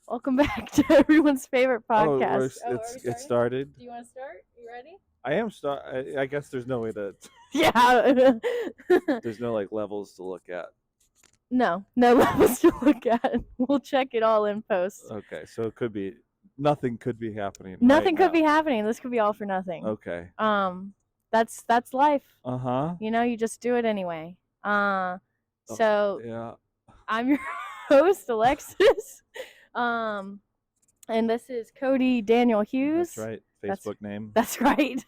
Welcome back to everyone's favorite Oh, podcast. Oh, are we it starting? started. Do you want to start? You ready? I am start. I guess there's no way to. Yeah. There's no like levels to look at. No levels to look at. We'll check it all in post. Okay, so it could be nothing could be happening. Nothing right could now. be happening. This could be all for nothing. Okay. That's life. Uh-huh. You just do it anyway. Oh, So yeah. I'm your host, Alexis. And this is Cody Daniel Hughes. That's right. That's- Facebook name. That's right.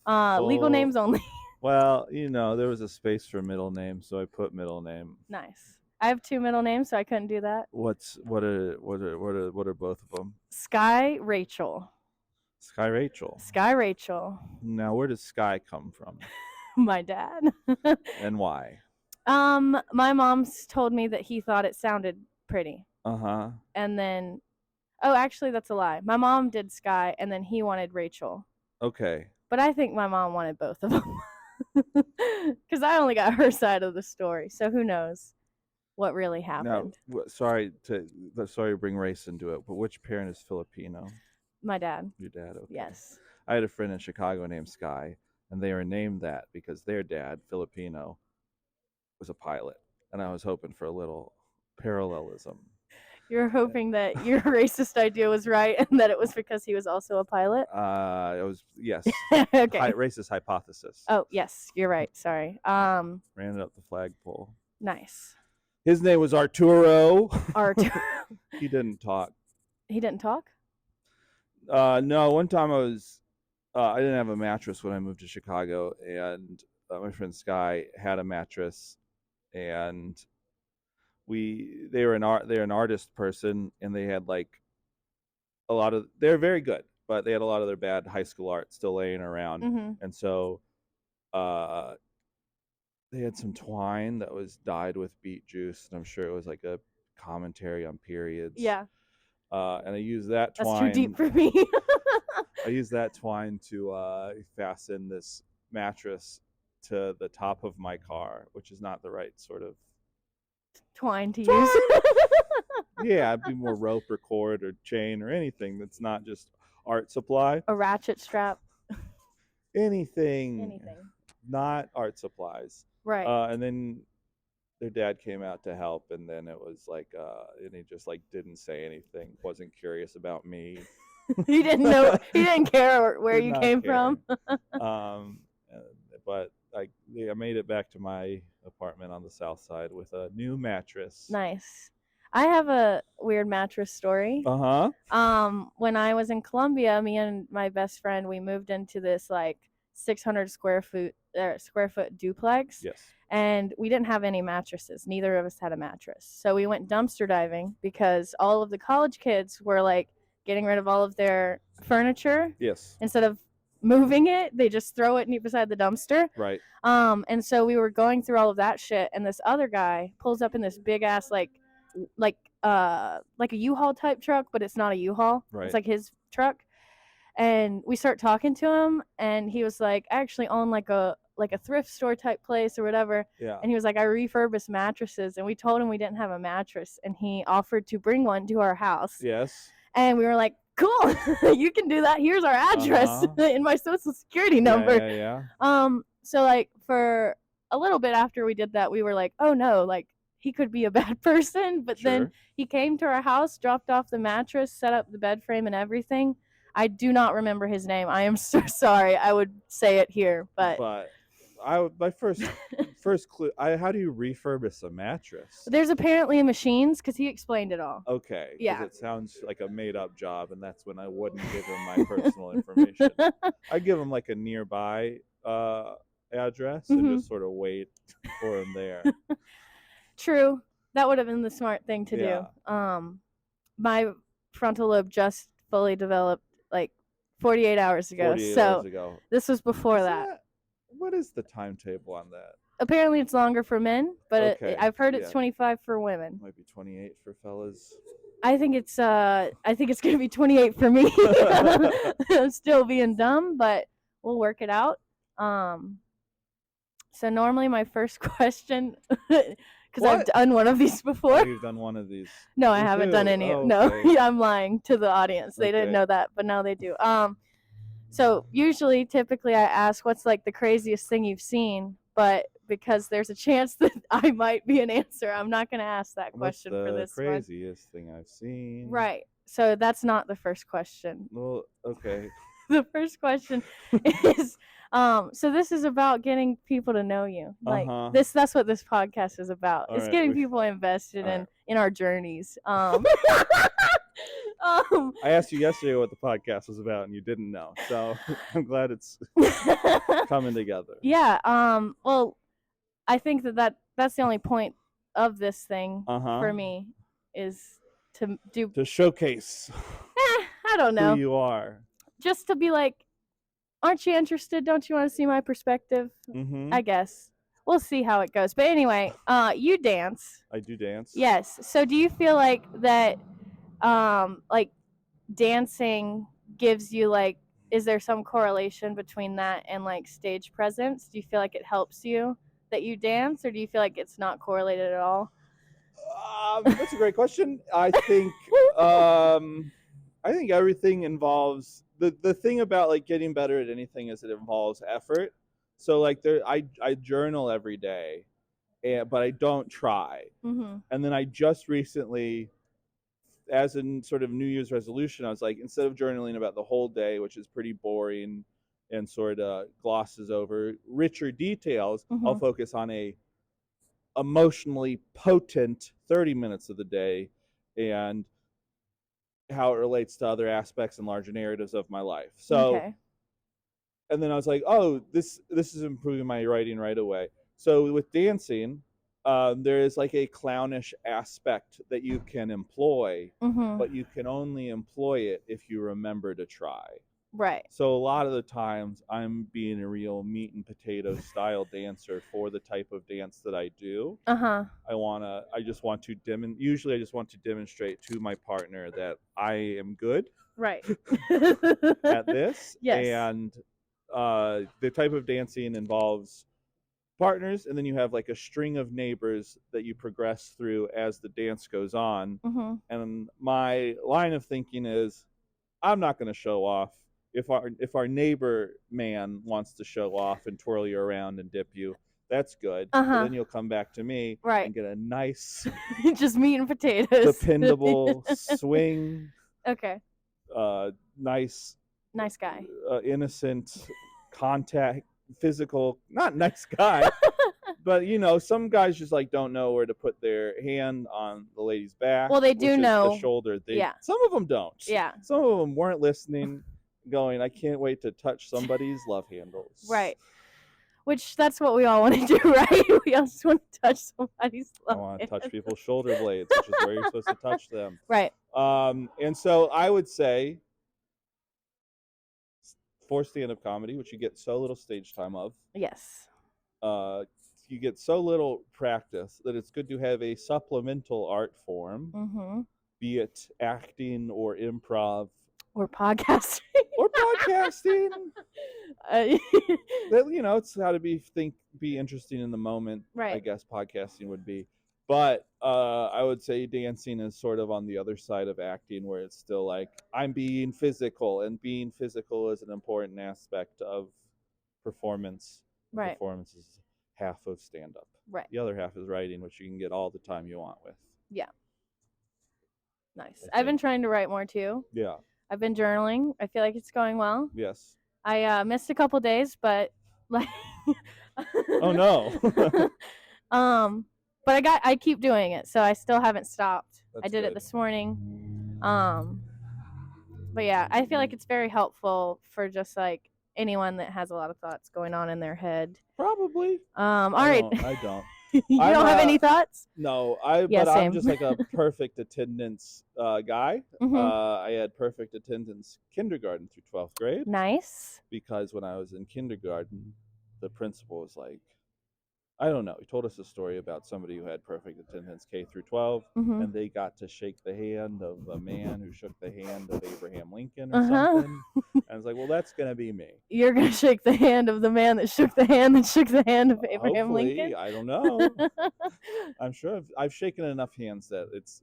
Legal names only. Well, there was a space for middle name, so I put middle name. Nice. I have 2 middle names, so I couldn't do that. What are both of them? Sky Rachel. Sky Rachel. Sky Rachel. Now, where does Sky come from, My dad. and why? My mom's told me that he thought it sounded pretty. Uh-huh. And then actually that's a lie. My mom did Sky and then he wanted Rachel. Okay. But I think my mom wanted both of them. Cuz I only got her side of the story. So who knows what really happened. Now, sorry to bring race into it, but which parent is Filipino? My dad. Your dad, okay. Yes. I had a friend in Chicago named Sky, and they were named that because their dad, Filipino, was a pilot, and I was hoping for a little parallelism. You're hoping that your racist idea was right and that it was because he was also a pilot? It was, yes. Okay. Racist hypothesis. Oh, yes, you're right. Sorry. Ran it up the flagpole. Nice. His name was Arturo. Arturo. He didn't talk. He didn't talk? No, one time I didn't have a mattress when I moved to Chicago, and my friend Sky had a mattress, and they're an artist person, and they had like they're very good, but they had a lot of their bad high school art still laying around, and so they had some twine that was dyed with beet juice, and I'm sure it was like a commentary on periods. Yeah. And I used that twine. That's too deep for me. I used that twine to fasten this mattress to the top of my car, which is not the right sort of twine to use. Yeah, it'd be more rope or cord or chain or anything that's not just art supply. A ratchet strap. Anything. Not art supplies. Right. And then their dad came out to help, and then it was like, and he just like didn't say anything, wasn't curious about me. He didn't know. He didn't care where you came from. But I made it back to my apartment on the south side with a new mattress. Nice. I have a weird mattress story. When I was in Columbia, me and my best friend, we moved into this like 600 square foot duplex. Yes. And we didn't have any mattresses. Neither of us had a mattress. So we went dumpster diving because all of the college kids were like getting rid of all of their furniture. Yes. Instead of moving it, they just throw it beside the dumpster. Right. And so we were going through all of that shit, and this other guy pulls up in this big ass like a U-Haul type truck, but it's not a U-Haul. Right. It's like his truck. And we start talking to him, and he was like, I actually own like a thrift store type place or whatever. Yeah. And he was like, I refurbish mattresses. And we told him we didn't have a mattress, and he offered to bring one to our house. Yes. And we were like, cool, you can do that. Here's our address and my social security number. Yeah. So like for a little bit after we did that, we were like, oh no, like he could be a bad person. But then he came to our house, dropped off the mattress, set up the bed frame and everything. I do not remember his name. I am so sorry. I would say it here, but my first clue. How do you refurbish a mattress? There's apparently machines, because he explained it all. Okay. Yeah. It sounds like a made up job, and that's when I wouldn't give him my personal information. I give him like a nearby address and just sort of wait for him there. True. That would have been the smart thing to do. My frontal lobe just fully developed like 48 hours ago. 48 hours ago. This was before that. What is the timetable on that? Apparently it's longer for men, but I've heard it's 25 for women. Might be 28 for fellas. I think it's gonna be 28 for me. I'm still being dumb, but we'll work it out. So normally my first question, because I've What? done one of these before. Oh, you've done one of these. No, I Me haven't done too. any. Oh, No, okay. yeah, I'm lying to the audience. They didn't Okay. know that, but now they do. So typically, I ask, "What's like the craziest thing you've seen?" But because there's a chance that I might be an answer, I'm not going to ask that What's question for the this one. craziest thing I've seen? Right. So that's not the first question. Well, okay. The first question is so this is about getting people to know you. Like Uh-huh. that's what this podcast is about. All It's right, getting we- people invested all in right. in our journeys. I asked you yesterday what the podcast was about, and you didn't know. So I'm glad it's coming together. Yeah. Well, I think that's the only point of this thing for me is to do. To showcase I don't know. who you are. Just to be like, aren't you interested? Don't you want to see my perspective? Mm-hmm. I guess we'll see how it goes. But anyway, you dance. I do dance. Yes. So do you feel like that, like dancing gives you like, is there some correlation between that and like stage presence? Do you feel like it helps you that you dance, or do you feel like it's not correlated at all? That's a great question. I think everything involves the thing about like getting better at anything is it involves effort. So like I journal every day, but I don't try. Mm-hmm. And then I just recently, as in sort of New Year's resolution, I was like, instead of journaling about the whole day, which is pretty boring and sort of glosses over richer details, Mm-hmm. I'll focus on a emotionally potent 30 minutes of the day and how it relates to other aspects and larger narratives of my life. So, okay. And then I was like, oh, this is improving my writing right away. So with dancing, there is like a clownish aspect that you can employ, Mm-hmm. but you can only employ it if you remember to try. Right. So a lot of the times I'm being a real meat and potato style dancer for the type of dance that I do. Uh-huh. Usually I just want to demonstrate to my partner that I am good Right. at this. Yes. And the type of dancing involves partners, and then you have like a string of neighbors that you progress through as the dance goes on. Mm-hmm. And my line of thinking is, I'm not going to show off. If our neighbor man wants to show off and twirl you around and dip you, that's good. Uh-huh. But then you'll come back to me right. and get a nice, just meat and potatoes, dependable swing. Okay. Nice guy. Innocent contact, physical, not nice guy. But some guys just like don't know where to put their hand on the lady's back. Well, they do know the shoulder. Yeah. Some of them don't. Yeah. Some of them weren't listening, going, I can't wait to touch somebody's love handles. Right. Which that's what we all want to do, right? We all just want to touch somebody's love. I want to touch people's shoulder blades, which is where you're supposed to touch them. Right. And so I would say, for stand-up comedy, which you get so little stage time of. Yes. You get so little practice that it's good to have a supplemental art form, mm-hmm. be it acting or improv or podcasting. It's how to be interesting in the moment. Right. I guess podcasting would be. But I would say dancing is sort of on the other side of acting, where it's still like I'm being physical, and being physical is an important aspect of performance. Right. Performance is half of stand-up. Right. The other half is writing, which you can get all the time you want with. Yeah. Nice. I've been trying to write more too. Yeah. I've been journaling. I feel like it's going well. Yes. I missed a couple days, but like. Oh no. But I keep doing it, so I still haven't stopped. I did good. it this morning. But yeah, I feel like it's very helpful for just like anyone that has a lot of thoughts going on in their head. Probably. All right. I don't. You don't have any thoughts? No, Yeah, but same. I'm just like a perfect attendance guy. Mm-hmm. I had perfect attendance kindergarten through 12th grade. Nice. Because when I was in kindergarten, the principal was like, I don't know. He told us a story about somebody who had perfect attendance K through 12, Mm-hmm. and they got to shake the hand of a man who shook the hand of Abraham Lincoln or Uh-huh. something. And I was like, well, that's gonna be me. You're gonna shake the hand of the man that shook the hand that shook the hand of Abraham Hopefully, Lincoln. I don't know. I'm sure I've shaken enough hands that it's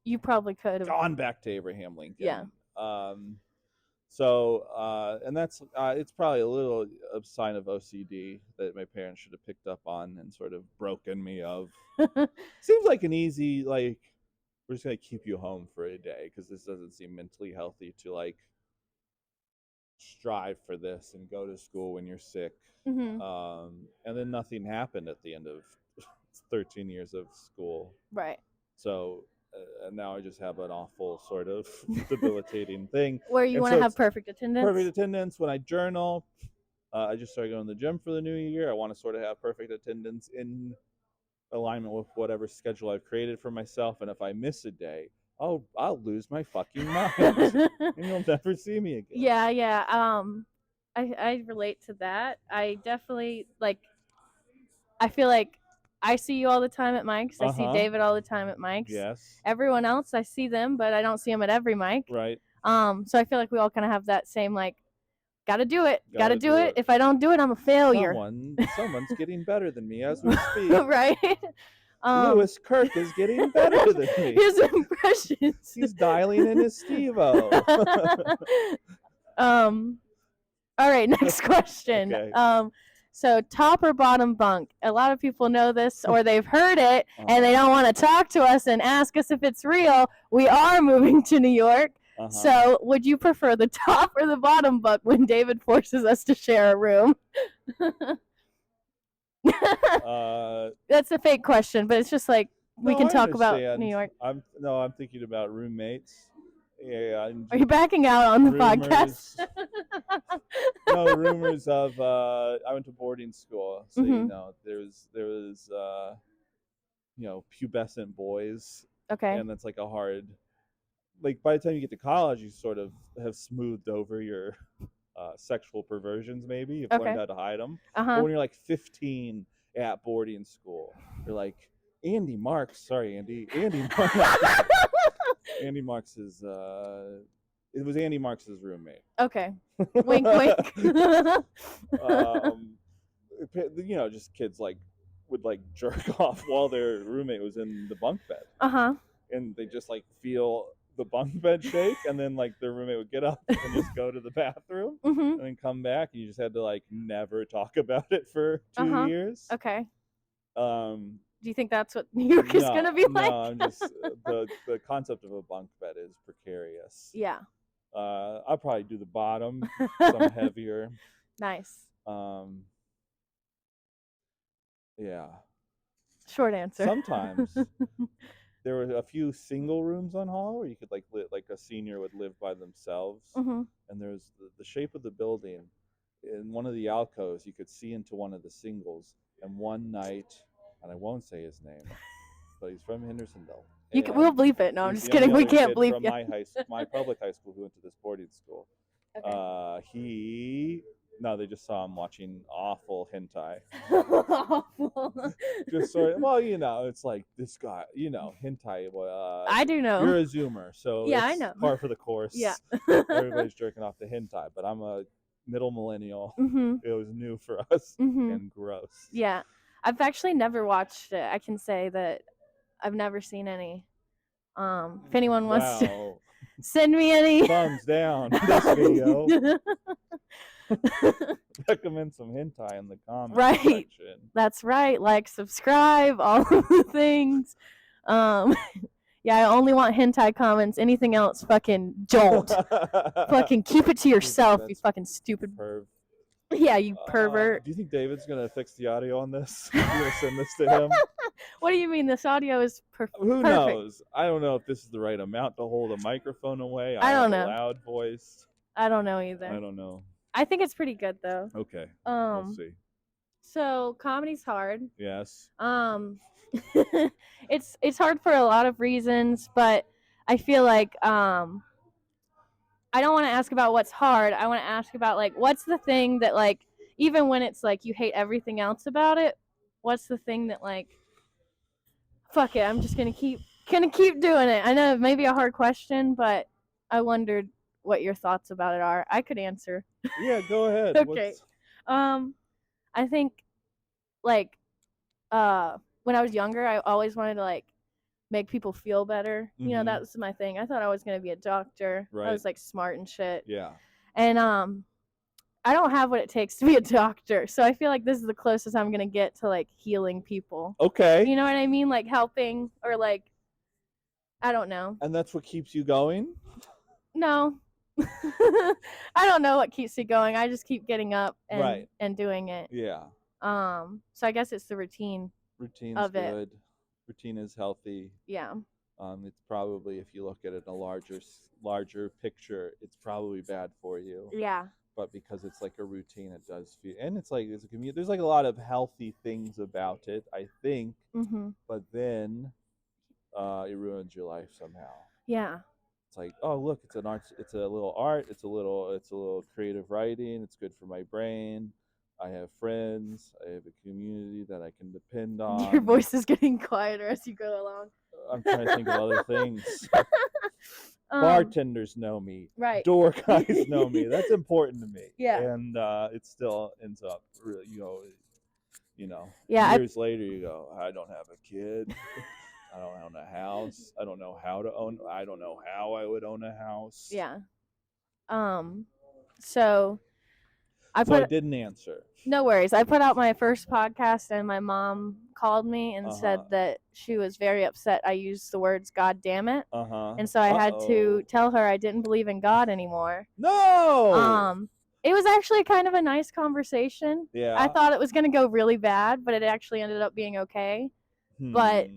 You probably could have gone back to Abraham Lincoln. Yeah. And that's it's probably a little a sign of OCD that my parents should have picked up on and sort of broken me of. Seems like an easy, like, we're just gonna keep you home for a day because this doesn't seem mentally healthy to like strive for this and go to school when you're sick. Mm-hmm. And then nothing happened at the end of 13 years of school. Right. So and now I just have an awful sort of debilitating thing. Where you want to have perfect attendance? Perfect attendance when I journal. I just started going to the gym for the new year. I want to sort of have perfect attendance in alignment with whatever schedule I've created for myself. And if I miss a day, I'll lose my fucking mind. And you'll never see me again. Yeah. I relate to that. I definitely, like, I feel like I see you all the time at Mike's. I see David all the time at Mike's. Yes. Everyone else, I see them, but I don't see them at every Mike. Right. So I feel like we all kind of have that same, like, gotta do it. Gotta do it. If I don't do it, I'm a failure. Someone's getting better than me as we speak. Right. Lewis Kirk is getting better than me. His impressions. He's dialing in his Steve-O. All right, next question. Okay. So top or bottom bunk? A lot of people know this or they've heard it and they don't want to talk to us and ask us if it's real. We are moving to New York. So would you prefer the top or the bottom bunk when David forces us to share a room? That's a fake question, but it's just like we can talk about New York. I'm thinking about roommates. Yeah. Are you backing out on the podcast? No, rumors of I went to boarding school, so there was pubescent boys. Okay. And that's like a hard, like, by the time you get to college, you sort of have smoothed over your sexual perversions. Maybe you've learned how to hide them. But when you're like 15 at boarding school, you're like Andy Marks. Andy Marks is it was Andy Marks' roommate. Okay. Wink, wink. Just kids would jerk off while their roommate was in the bunk bed. And they just feel the bunk bed shake, and then their roommate would get up and just go to the bathroom and then come back, and you just had to never talk about it for 2 years. Okay. Do you think that's what New York is going to be like? No, I'm just the concept of a bunk bed is precarious. Yeah. I'll probably do the bottom. Some heavier. Nice. Yeah. Short answer. Sometimes there were a few single rooms on Hall where you could a senior would live by themselves, and there's the shape of the building. In one of the alcoves, you could see into one of the singles. And one night, and I won't say his name, but he's from Hendersonville. We'll bleep it. No, I'm just kidding. We can't bleep it. My public high school who went to this boarding school. Okay. They just saw him watching awful hentai. Awful. Just sort of, it's like this guy, hentai. I do know. You're a Zoomer, so yeah, I know. Par for the course. Yeah. Everybody's jerking off to hentai, but I'm a middle millennial. It was new for us and gross. Yeah, I've actually never watched it. I can say that I've never seen any. If anyone wants to send me any, thumbs down this video. Recommend some hentai in the comments section. That's right. Like, subscribe, all of the things. Yeah, I only want hentai comments. Anything else, fucking don't. Fucking keep it to yourself, you fucking stupid perv. Yeah, you pervert. Do you think David's gonna fix the audio on this? You gonna send this to him? What do you mean? This audio is perfect. Who knows? I don't know if this is the right amount to hold a microphone away. I don't know. A loud voice. I don't know either. I don't know. I think it's pretty good though. Okay. We'll see. So comedy's hard. Yes. It's hard for a lot of reasons, but I feel like I don't want to ask about what's hard. I want to ask about what's the thing that even when it's you hate everything else about it, what's the thing that like, fuck it, I'm just gonna keep doing it. I know it may be a hard question, but I wondered what your thoughts about it are. I could answer. Yeah, go ahead. Okay. I think like when I was younger, I always wanted to like make people feel better. You know, that was my thing. I thought I was gonna be a doctor. I was like smart and shit. Yeah. And I don't have what it takes to be a doctor, so I feel like this is the closest I'm gonna get to like healing people. Okay. You know what I mean? Like helping or like, I don't know. And that's what keeps you going? No. I don't know what keeps me going. I just keep getting up and doing it. Yeah. So I guess it's the routine. Routine's of good. it. Routine is healthy. Yeah. It's probably, if you look at it in a larger picture, it's probably bad for you. Yeah. But because it's like a routine, it does feel, and it's like there's a community. There's like a lot of healthy things about it, I think. But then, it ruins your life somehow. Yeah. It's like, oh look, it's an art. It's a little art. It's a little creative writing. It's good for my brain. I have friends. I have a community that I can depend on. Your voice is getting quieter as you go along. I'm trying to think of other things. Bartenders know me. Right. Door guys know me. That's important to me. Yeah. And it still ends up really, Yeah, years later you go, I don't have a kid. I don't own a house. I don't know how I would own a house. Yeah. So I didn't answer. No worries. I put out my first podcast and my mom called me and said that she was very upset I used the words God damn it. And so I had to tell her I didn't believe in God anymore. No. It was actually kind of a nice conversation. Yeah. I thought it was going to go really bad, but it actually ended up being okay. But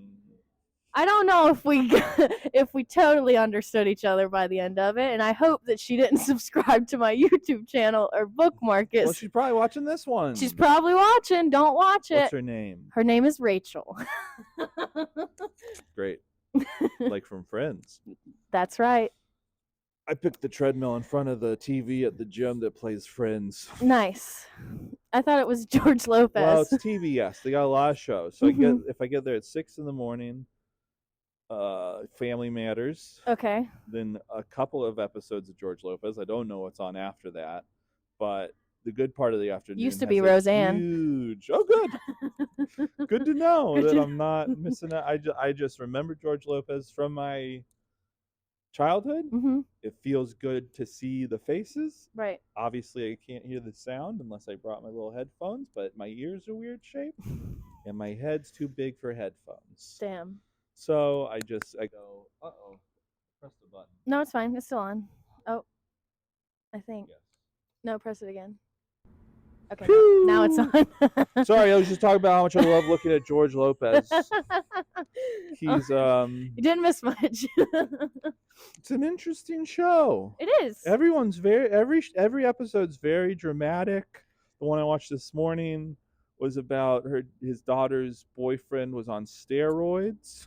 I don't know if we totally understood each other by the end of it, and I hope that she didn't subscribe to my YouTube channel or bookmark it. Well, she's probably watching this one. She's probably watching. Don't watch it. What's her name? Her name is Rachel. Great. Like from Friends. That's right. I picked the treadmill in front of the TV at the gym that plays Friends. Nice. I thought it was George Lopez. Well, it's TV, yes. They got a lot of shows. So if I get there at 6 a.m, Family Matters. Okay. Then a couple of episodes of George Lopez. I don't know what's on after that, but the good part of the afternoon used to be Roseanne. Huge. Oh, good. Good to know that I'm not missing out. I just remember George Lopez from my childhood. It feels good to see the faces. Right. Obviously, I can't hear the sound unless I brought my little headphones, but my ears are weird shaped, and my head's too big for headphones. Damn. So I go, press the button. No, it's fine. It's still on. Oh, I think. Yes. No, press it again. Okay, now it's on. Sorry, I was just talking about how much I love looking at George Lopez. He's You didn't miss much. It's an interesting show. It is. Every episode's very dramatic. The one I watched this morning was about his daughter's boyfriend was on steroids.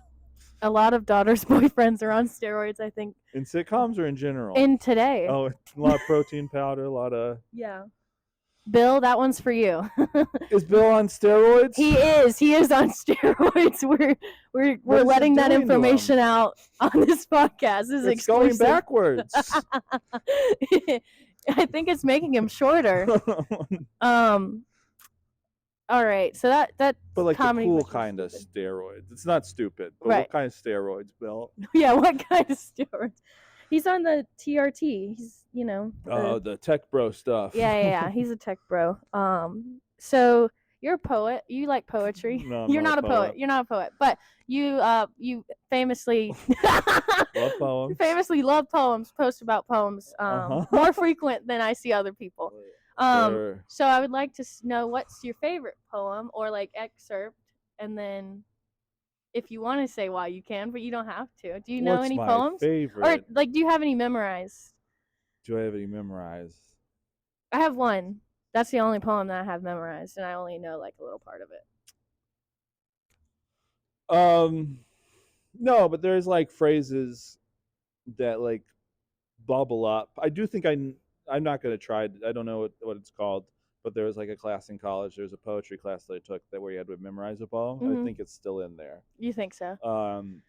A lot of daughters' boyfriends are on steroids, I think. In sitcoms or in general? In today. Oh, a lot of protein powder, a lot of... Yeah. Bill, that one's for you. Is Bill on steroids? He is. He is on steroids. We're letting that information out on this podcast. This is it's exclusive. Going backwards. I think it's making him shorter. All right, so that but like comedy the cool kind of steroids. It's not stupid. But what kind of steroids, Bill? Yeah, what kind of steroids? He's on the TRT. He's the tech bro stuff. Yeah. He's a tech bro. So you're a poet. You like poetry. No, you're not a poet. You're not a poet, but you famously love poems. Famously love poems. Post about poems. More frequent than I see other people. Sure. So I would like to know what's your favorite poem or like excerpt, and then if you want to say why, you can, but you don't have to. Do you know any poems? Favorite? Or like, do you have any memorized? Do I have any memorized? I have one. That's the only poem that I have memorized, and I only know like a little part of it. No, but there's like phrases that like bubble up. I do think I'm not going to try it. I don't know what it's called. but there was like a class in college. There was a poetry class that I took where you had to memorize a poem. Mhm. I think it's still in there. You think so?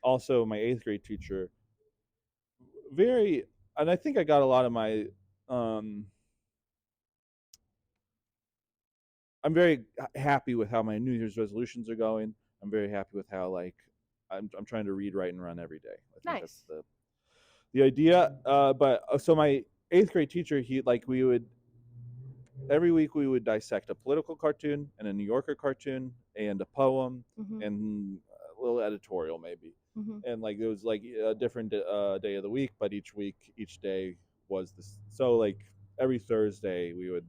Also, my 8th grade teacher, and I think I got a lot of my. I'm very happy with how my New Year's resolutions are going. I'm very happy with how I'm trying to read, write, and run every day. I think Nice. that's the idea. So my 8th grade teacher, we would every week we would dissect a political cartoon and a New Yorker cartoon and a poem and a little editorial maybe. And it was like a different day of the week, but each day was this. So every Thursday we would,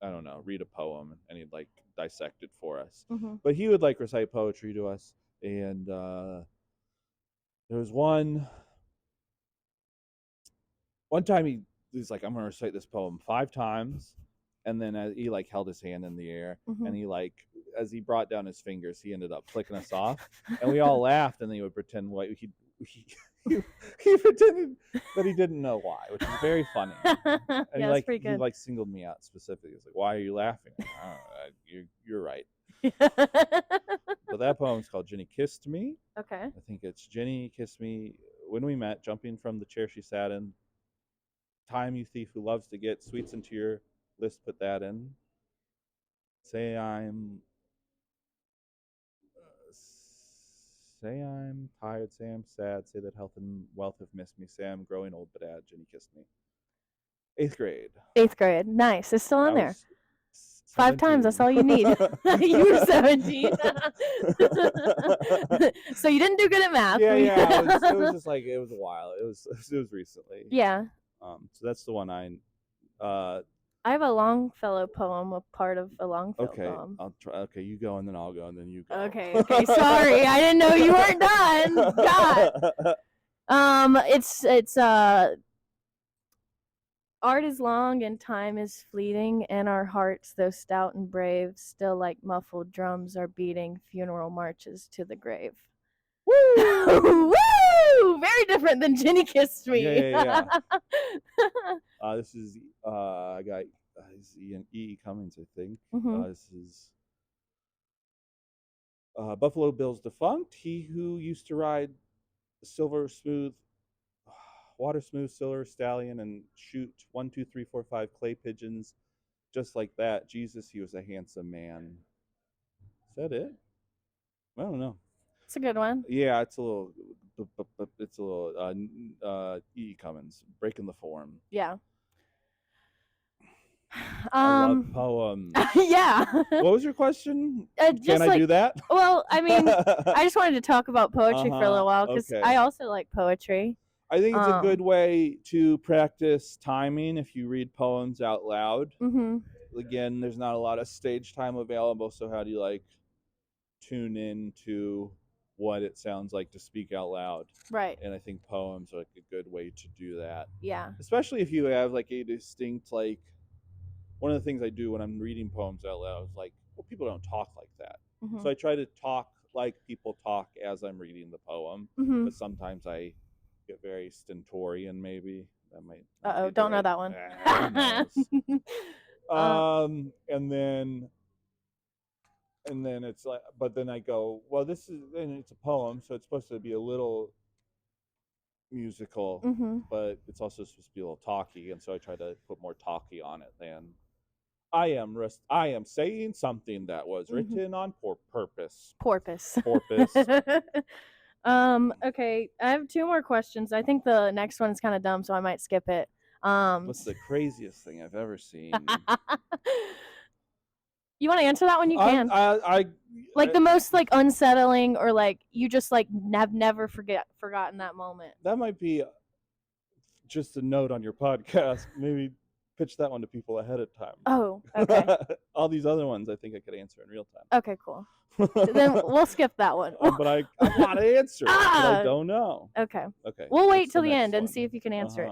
I don't know, read a poem and he'd dissect it for us. But he would recite poetry to us. And there was one time he's like, I'm gonna recite this poem 5 times. And then he held his hand in the air and he as he brought down his fingers, he ended up flicking us off. And we all laughed, and then he would pretend he pretended that he didn't know why, which is very funny. And yeah, that's pretty good. He singled me out specifically. He was like, "Why are you laughing?" You're right. But that poem's called Jenny Kissed Me. Okay. I think it's Jenny kissed me when we met, jumping from the chair she sat in. Time, you thief who loves to get sweets into your list, put that in. Say I'm tired, say I'm sad, say that health and wealth have missed me, say I'm growing old but add, Jenny kissed me. 8th grade. 8th grade. Nice. It's still in there. 5 times, that's all you need. You were 17. So you didn't do good at math. Yeah. It was just it was a while. It was recently. Yeah. So that's the one I have a Longfellow poem, a part of a Longfellow poem. I'll try. Okay, you go and then I'll go and then you go. Okay. Sorry, I didn't know you weren't done. God. It's art is long and time is fleeting, and our hearts, though stout and brave, still like muffled drums are beating funeral marches to the grave. Woo! Woo! Very different than Jenny Kissed Me. Yeah. This is I got Ian E. Cummings, I think. This is Buffalo Bill's defunct. He who used to ride water smooth silver stallion and shoot 1, 2, 3, 4, 5 clay pigeons just like that. Jesus, he was a handsome man. Is that it? I don't know. It's a good one. Yeah, it's a little E. Cummins, breaking the form. Yeah. I love poems. Yeah. What was your question? Can I do that? Well, I mean, I just wanted to talk about poetry for a little while because I also like poetry. I think it's a good way to practice timing if you read poems out loud. Again, there's not a lot of stage time available, so how do you tune in to what it sounds like to speak out loud? Right. And I think poems are a good way to do that. Yeah. Especially if you have a distinct one of the things I do when I'm reading poems out loud is people don't talk like that. So I try to talk like people talk as I'm reading the poem. But sometimes I get very stentorian, maybe. That might. Don't know that one. And then it's but then I go, well, it's a poem, so it's supposed to be a little musical, but it's also supposed to be a little talky, and so I try to put more talky on it than I am saying something that was written on purpose. Porpoise. Okay, I have 2 more questions. I think the next one's kind of dumb, so I might skip it. What's the craziest thing I've ever seen? You want to answer that one? You can. The most unsettling, or you just have never forgotten that moment. That might be just a note on your podcast. Maybe pitch that one to people ahead of time. Oh, okay. All these other ones I think I could answer in real time. Okay, cool. Then we'll skip that one. But I want to answer it, but I don't know. Okay. We'll wait till the end and see if you can answer it.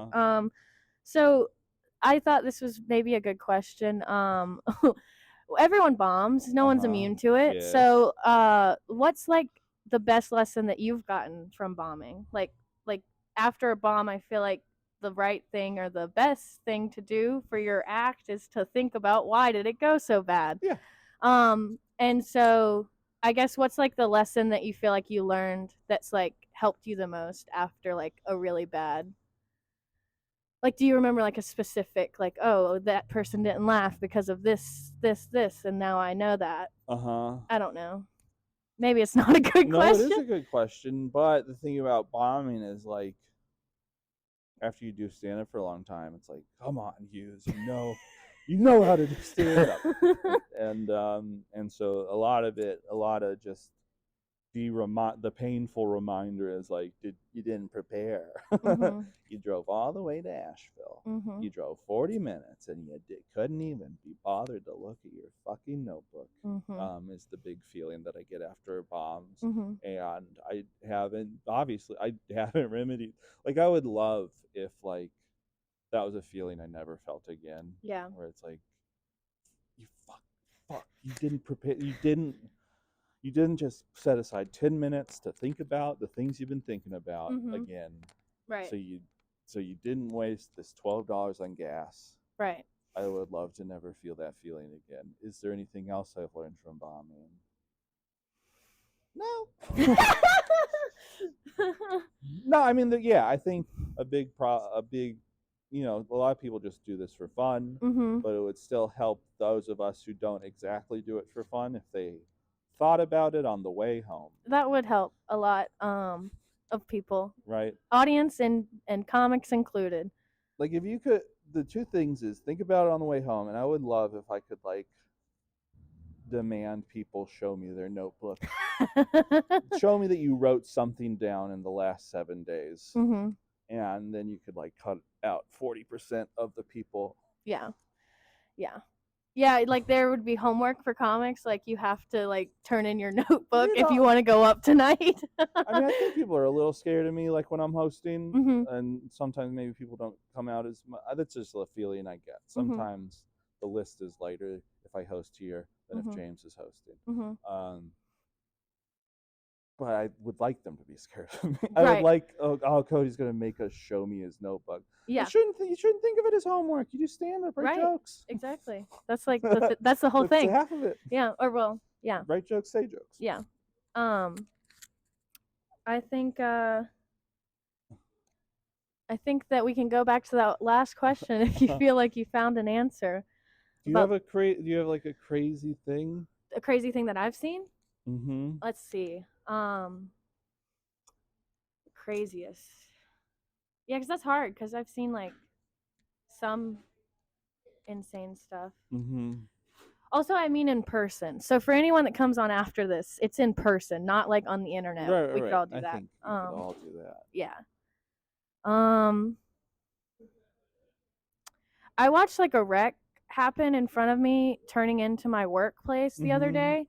So I thought this was maybe a good question. Everyone bombs. No one's immune to it. Yes. So what's the best lesson that you've gotten from bombing? Like after a bomb, I feel like the right thing or the best thing to do for your act is to think about why did it go so bad. Yeah. And so I guess what's like the lesson that you feel like you learned that's like helped you the most after like a really bad, like, do you remember like a specific, like, oh, that person didn't laugh because of this, and now I know that? I don't know. Maybe it's not a good No, question. it is a good question, but the thing about bombing is like after you do stand up for a long time, it's like, come on, Hughes, you know how to do stand up. And so a lot of just the painful reminder is like, you didn't prepare. Mm-hmm. You drove all the way to Asheville. Mm-hmm. You drove 40 minutes and you couldn't even be bothered to look at your fucking notebook. Mm-hmm. Is the big feeling that I get after bombs. Mm-hmm. And I haven't remedied. Like, I would love if like that was a feeling I never felt again. Yeah. Where it's like, you fuck, you didn't prepare, you didn't just set aside 10 minutes to think about the things you've been thinking about again. Right. So you didn't waste this $12 on gas. Right. I would love to never feel that feeling again. Is there anything else I've learned from bombing? No. No, I mean, I think a big, a lot of people just do this for fun, but it would still help those of us who don't exactly do it for fun if they thought about it on the way home. That would help a lot of people. Right. Audience and comics included. Like, if you could, the two things is think about it on the way home, and I would love if I could like demand people show me their notebook. Show me that you wrote something down in the last 7 days. Mm-hmm. And then you could like cut out 40% of the people. Yeah. Like there would be homework for comics, like you have to like turn in your notebook if you want to go up tonight. I mean, I think people are a little scared of me, like when I'm hosting, mm-hmm. and sometimes maybe people don't come out as much. That's just a feeling I get. Sometimes the list is lighter if I host here than if James is hosting. But I would like them to be scared of me. I would like, oh, Cody's gonna make us show me his notebook. Yeah. You shouldn't think of it as homework. You just stand up, write jokes. Exactly. That's like that's the whole thing. Half of it. Yeah. Or well, yeah. Write jokes, say jokes. Yeah. I think that we can go back to that last question if you feel like you found an answer. Do you have like a crazy thing? A crazy thing that I've seen? Mm-hmm. Let's see. Craziest. Yeah, because that's hard. Because I've seen like some insane stuff. Mm-hmm. Also, I mean in person. So for anyone that comes on after this, it's in person, not like on the internet. Right, we could all do I that. Think we could all do that. Yeah. I watched like a wreck happen in front of me turning into my workplace the other day.